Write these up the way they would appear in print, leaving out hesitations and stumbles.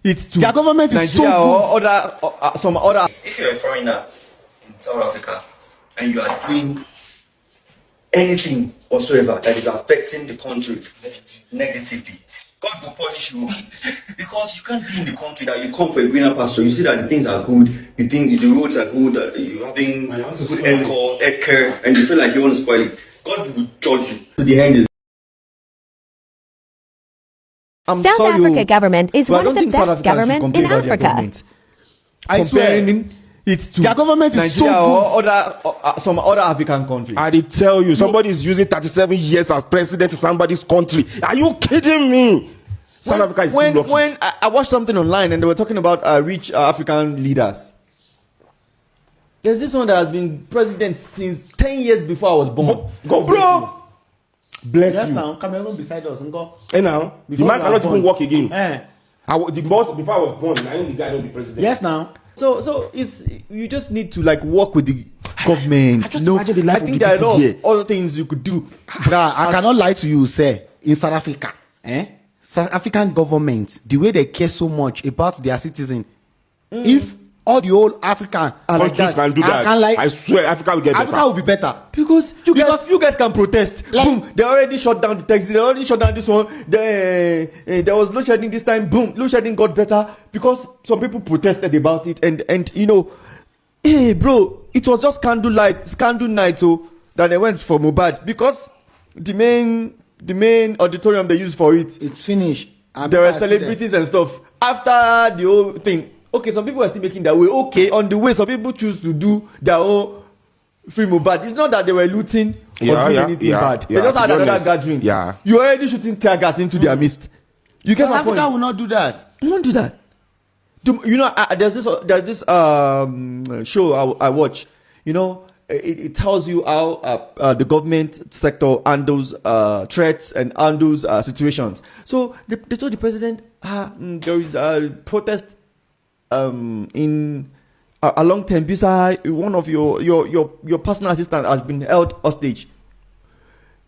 It's to their government Nigeria is so good. Or some other. If you're a foreigner in South Africa and you are doing anything whatsoever that is affecting the country negatively, God will punish you because you can't be in the country that you come for a greener pasture. You see that the things are good, you think the roads are good, that you're having good air care, and you feel like you want to spoil it. God will judge you. To the end is. South Africa government is one of the best government in Africa. I swear, it's to their government is so good. Or some other African countries. I did tell you, somebody is using 37 years as president of somebody's country. Are you kidding me? South Africa is when I watched something online and they were talking about rich African leaders. There's this one that has been president since 10 years before I was born. Bro. Bless yes, you. Now, Cameroon beside us and go. And now, the man cannot even walk again. The boss before I was born, I am the guy not the president. Yes, now. So it's you just need to like work with the government. I just imagine the life I think there are a lot of other things you could do. Bruh, I cannot lie to you, sir. In South Africa, South African government, the way they care so much about their citizens, if all the whole African countries can do that, I swear Africa will get better. Africa will be better because you guys can protest. Like, boom, they already shut down the taxi. They already shut down this one. There was load shedding this time. Boom, load shedding got better because some people protested about it. And you know, hey bro, it was just candle night, so that they went for Mubad because the main auditorium they used for it's finished. There were celebrities and stuff after the whole thing. Okay, some people are still making their way. Okay, on the way, some people choose to do their own free Mubad. It's not that they were looting or doing anything bad. They just had another gathering. Yeah. You're already shooting tear gas into their midst. You get my point? Africa will not do that. We won't do that. You know, there's this show I watch. You know, it tells you how the government sector handles threats and handles situations. So they told the president, there is a protest in along Tembisa, one of your personal assistant has been held hostage.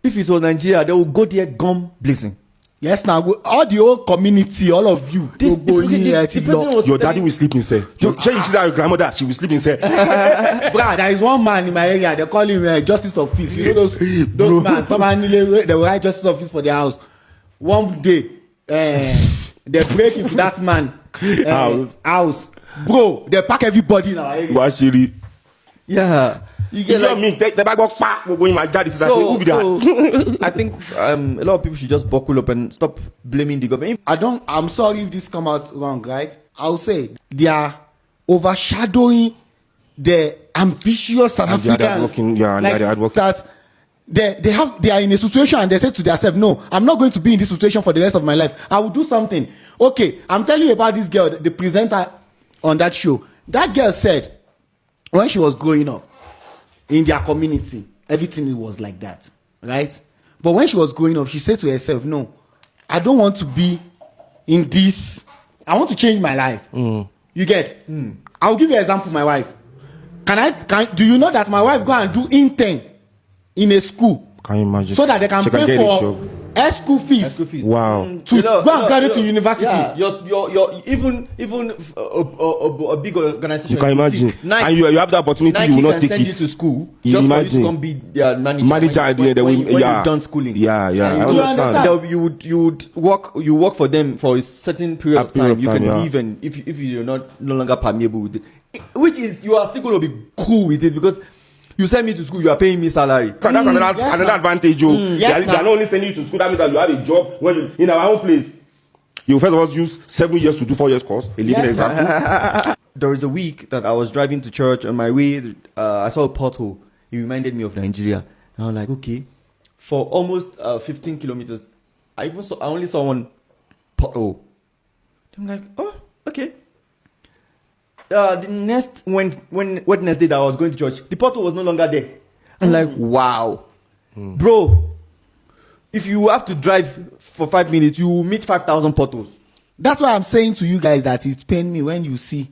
If it's on Nigeria, they will go there gum blazing. Yes, now all the whole community, all of you, your daddy will sleep in cell. You see that your grandmother, she will sleep in cell. Bruh, there is one man in my area, they call him Justice of Peace. You know those man, they will write Justice of Peace for their house. One day, they break into that man house. Bro, they pack everybody in our area. Yeah. You get me? They back going my daddy. So I think a lot of people should just buckle up and stop blaming the government. I'm sorry if this come out wrong, right? I'll say they are overshadowing the ambitious South Africans. That they are in a situation and they say to themselves, no, I'm not going to be in this situation for the rest of my life. I will do something. Okay, I'm telling you about this girl, the presenter on that show. That girl said when she was growing up in their community, everything was like that, right? But when she was growing up, she said to herself, no, I don't want to be in this. I want to change my life. You get? I'll give you an example, my wife. Do you know that my wife go and do intern in a school? Can you imagine? So that they can pay for school fees. Wow. To go and graduate to university. Yeah, you're even a big organization. You can imagine. Nike, and you have the opportunity, Nike you will not take send it. you to school. You just imagine. for you to come be their manager. When you've done schooling. Yeah. I Do you understand. understand? You would work for them for a certain period of time. You can leave, and if you're no longer permeable with it, which is you are still going to be cool with it because you send me to school, you are paying me salary. So that's another advantage. They are not only sending you to school, that means that you have a job when in our own place. You first of all use 7 years to do 4 years course. A living example. There was a week that I was driving to church on my way. I saw a pothole. It reminded me of Nigeria. And I was like, okay, for almost 15 kilometers, I only saw one pothole. I'm like, oh, okay. The next Wednesday that I was going to church, the pothole was no longer there. I'm like, wow, bro. If you have to drive for 5 minutes, you will meet 5,000 potholes. That's why I'm saying to you guys that it's pain me when you see,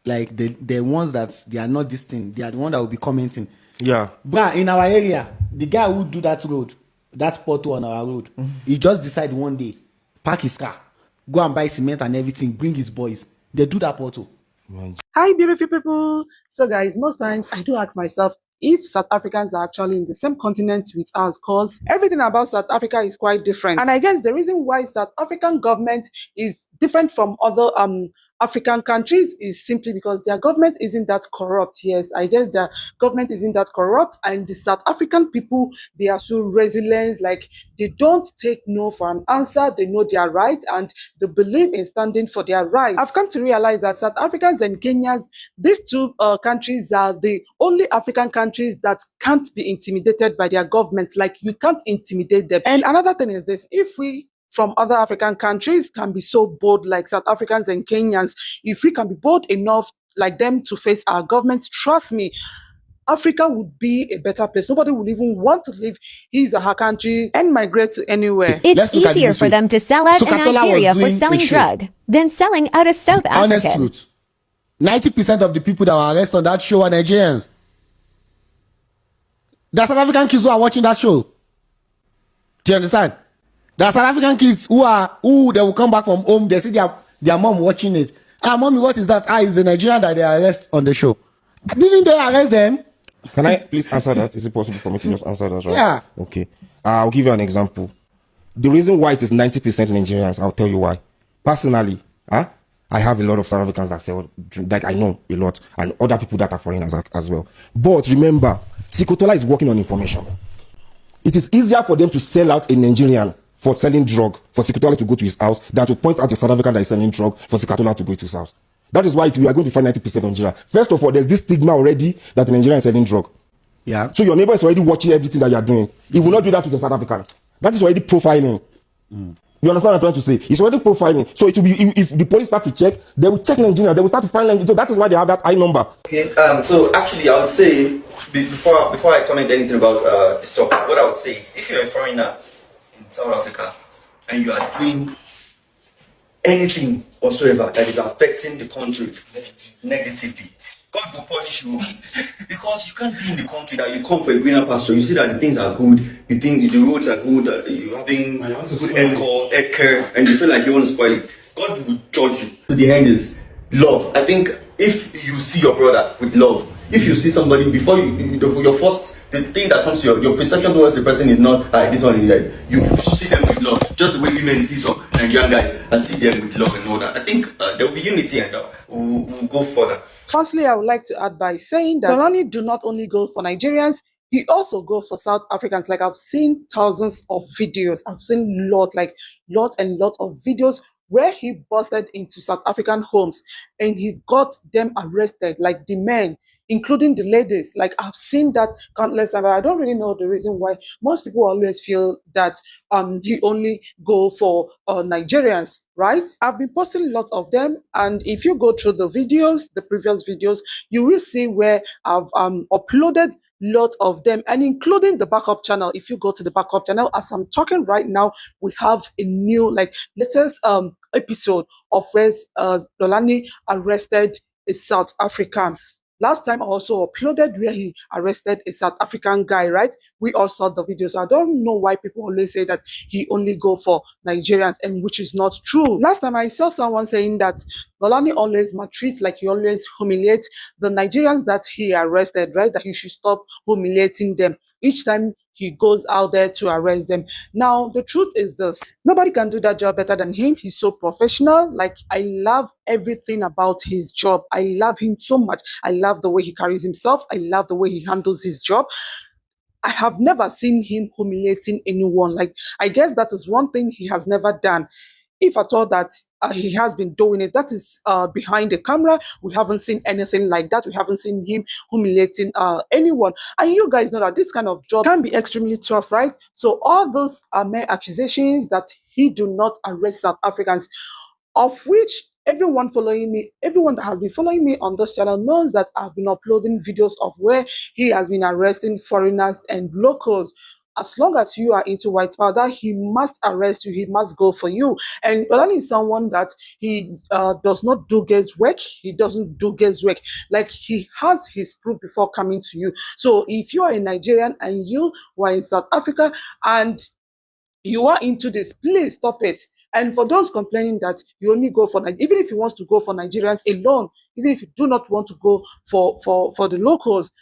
like the ones that they are not this thing, they are the one that will be commenting. Yeah. But in our area, the guy who do that road, that pothole on our road, he just decided one day, park his car, go and buy cement and everything, bring his boys. They do that also. Hi, beautiful people. So, guys, most times I do ask myself if South Africans are actually in the same continent with us, because everything about South Africa is quite different. And I guess the reason why South African government is different from other African countries is simply because their government isn't that corrupt. Yes, I guess their government isn't that corrupt, and the South African people, they are so resilient. Like, they don't take no for an answer. They know their rights and they believe in standing for their rights. I've come to realize that South Africans and Kenyans, these two countries are the only African countries that can't be intimidated by their government. Like, you can't intimidate them. And another thing is this: if we from other African countries can be so bold like South Africans and Kenyans, if we can be bold enough like them to face our government, trust me, Africa would be a better place. Nobody would even want to leave his or her country and migrate to anywhere. It's easier for them to sell out in Nigeria for selling drug than selling out of South Africa. Honest truth. 90% of the people that were arrested on that show are Nigerians. There are South African kids who are watching that show. Do you understand? There are South African kids who they will come back from home, they see their mom watching it. Mommy, what is that? It's the Nigerian that they arrest on the show. Didn't they arrest them? Can I please answer that? Is it possible for me to just answer that, right? Yeah. Okay. I'll give you an example. The reason why it is 90% Nigerians, I'll tell you why. Personally, I have a lot of South Africans that sell, like I know a lot, and other people that are foreigners as well. But remember, Sikotola is working on information. It is easier for them to sell out a Nigerian for selling drug, for Sikotola to go to his house, than to point out a South African that is selling drug for Sikotola to go to his house. That is why we are going to find 90% Nigeria. First of all, there's this stigma already that the Nigerian is selling drug. Yeah. So your neighbor is already watching everything that you are doing. He will not do that to the South African. That is already profiling. You understand what I'm trying to say? It's already profiling. So it will be, if the police start to check, they will check Nigeria. They will start to find Nigeria. So that is why they have that high number. Okay. So actually, I would say before I comment anything about this topic, what I would say is, if you're a foreigner in South Africa and you are doing anything whatsoever that is affecting the country negatively, God will punish you. Because you can't be in the country that you come for a greener pasture. You see that the things are good, you think the roads are good, that you're having good air care, and you feel like you want to spoil it. God will judge you. So the end is love. I think if you see your brother with love, if you see somebody before your first, the thing that comes to your perception towards the person is not, this one is like, you see them with love, just the way women see some Nigerian guys and see them with love and all that. I think there will be unity, and we'll go further. Firstly, I would like to add by saying that Dolani do not only go for Nigerians, he also go for South Africans. Like, I've seen thousands of videos. I've seen lot and lot of videos where he busted into South African homes and he got them arrested, like the men, including the ladies. Like, I've seen that countless times. I don't really know the reason why most people always feel that he only go for Nigerians, right? I've been posting a lot of them, and if you go through the videos, the previous videos, you will see where I've uploaded lot of them, and including the backup channel. If you go to the backup channel, as I'm talking right now, we have a new, like, latest episode of where Dolani arrested a South African. Last time I also uploaded where he arrested a South African guy, right? We all saw the videos. I don't know why people always say that he only go for Nigerians, and which is not true. Last time I saw someone saying that Dolani always maltreats, like he always humiliates the Nigerians that he arrested, right? That he should stop humiliating them each time he goes out there to arrest them. Now, the truth is this: nobody can do that job better than him. He's so professional. Like, I love everything about his job. I love him so much. I love the way he carries himself. I love the way he handles his job. I have never seen him humiliating anyone. Like, I guess that is one thing he has never done. If at all that he has been doing it, that is behind the camera. We haven't seen anything like that. We haven't seen him humiliating anyone. And you guys know that this kind of job can be extremely tough, right? So all those are mere accusations that he do not arrest South Africans, of which everyone that has been following me on this channel knows that I've been uploading videos of where he has been arresting foreigners and locals. As long as you are into white powder, he must arrest you. He must go for you. And Olani is someone that he does not do guesswork. He doesn't do guesswork. Like, he has his proof before coming to you. So if you are a Nigerian and you were in South Africa and you are into this, please stop it. And for those complaining that you only go for, even if you want to go for Nigerians alone, even if you do not want to go for the locals,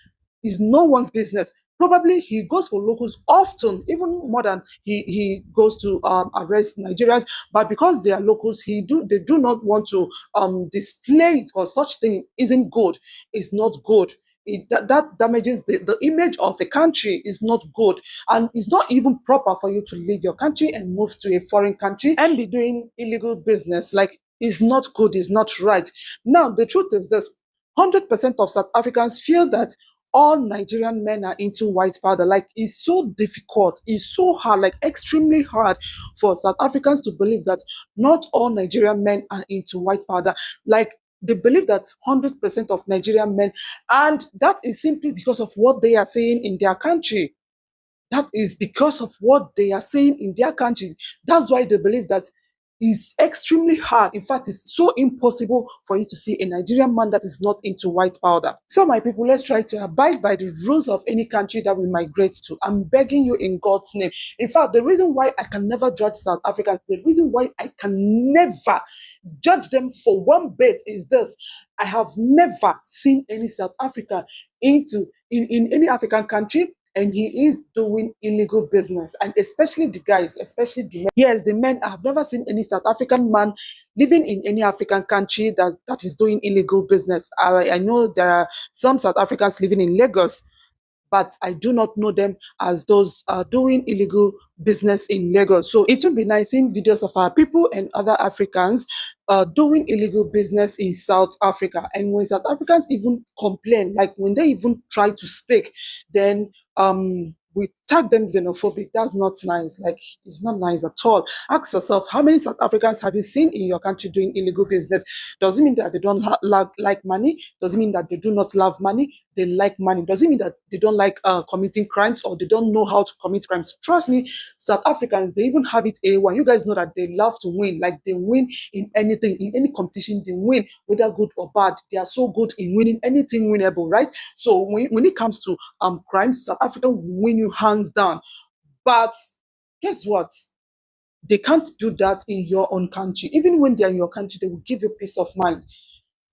is no one's business. Probably he goes for locals often, even more than he goes to arrest Nigerians. But because they are locals, they do not want to display it, or such thing isn't good. It's not good. That damages the image of the country. Is not good, and it's not even proper for you to leave your country and move to a foreign country and be doing illegal business. Like, it's not good, it's not right. Now, the truth is this: 100% of South Africans feel that all Nigerian men are into white powder. Like, it's so difficult, it's so hard, like extremely hard for South Africans to believe that not all Nigerian men are into white powder. Like, they believe that 100% of Nigerian men, and that is simply because of what they are saying in their country. That is because of what they are saying in their country. That's why they believe that it's extremely hard. In fact, it's so impossible for you to see a Nigerian man that is not into white powder. So, my people, let's try to abide by the rules of any country that we migrate to. I'm begging you in God's name. In fact, the reason why I can never judge South Africans, the reason why I can never judge them for one bit is this: I have never seen any South African in any African country, and he is doing illegal business. And especially the guys, especially the men. Yes, the men. I have never seen any South African man living in any African country that is doing illegal business. I know there are some South Africans living in Lagos, but I do not know them as those doing illegal business in Lagos. So it would be nice seeing videos of our people and other Africans doing illegal business in South Africa. And when South Africans even complain, like when they even try to speak, then we tag them xenophobic. That's not nice. Like, it's not nice at all. Ask yourself, how many South Africans have you seen in your country doing illegal business? Does it mean that they don't like money? Does it mean that they do not love money? They like money. Does it mean that they don't like committing crimes, or they don't know how to commit crimes? Trust me, South Africans, they even have it A1. You guys know that they love to win. Like, they win in anything, in any competition, they win, whether good or bad. They are so good in winning anything winnable, right? So when it comes to crimes, South Africa will win you hands down. But guess what? They can't do that in your own country. Even when they're in your country, they will give you peace of mind.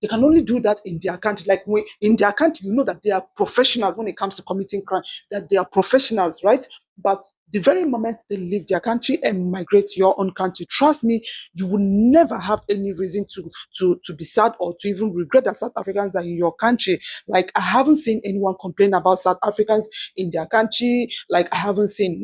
They can only do that in their country. Like, in their country, you know that they are professionals when it comes to committing crime, that they are professionals, right? But the very moment they leave their country and migrate to your own country, trust me, you will never have any reason to be sad or to even regret that South Africans are in your country. Like, I haven't seen anyone complain about South Africans in their country. Like, I haven't seen